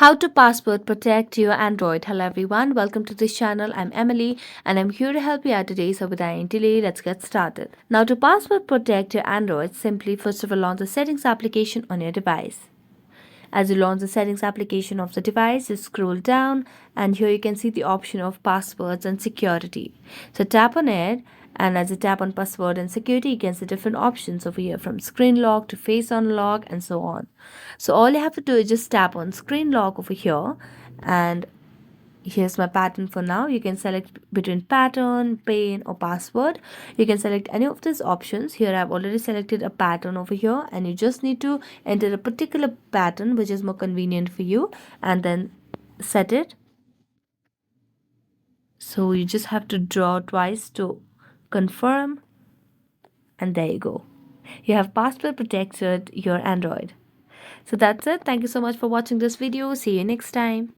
How to password protect your Android. Hello everyone, welcome to this channel. I'm Emily and I'm here to help you out today. So without any delay, let's get started. Now to password protect your Android, simply first of all launch the settings application on your device. As you launch the settings application of the device, you scroll down and here you can see the option of passwords and security. So tap on it, and as you tap on password and security, you can see different options over here from screen lock to face unlock and so on. So all you have to do is just tap on screen lock over here, and here's my pattern for now. You can select between pattern, pin or password. You can select any of these options. Here I've already selected a pattern over here, and you just need to enter a particular pattern which is more convenient for you and then set it. So you just have to draw twice to confirm, and there you go. You have password protected your Android. So that's it. Thank you so much for watching this video. See you next time.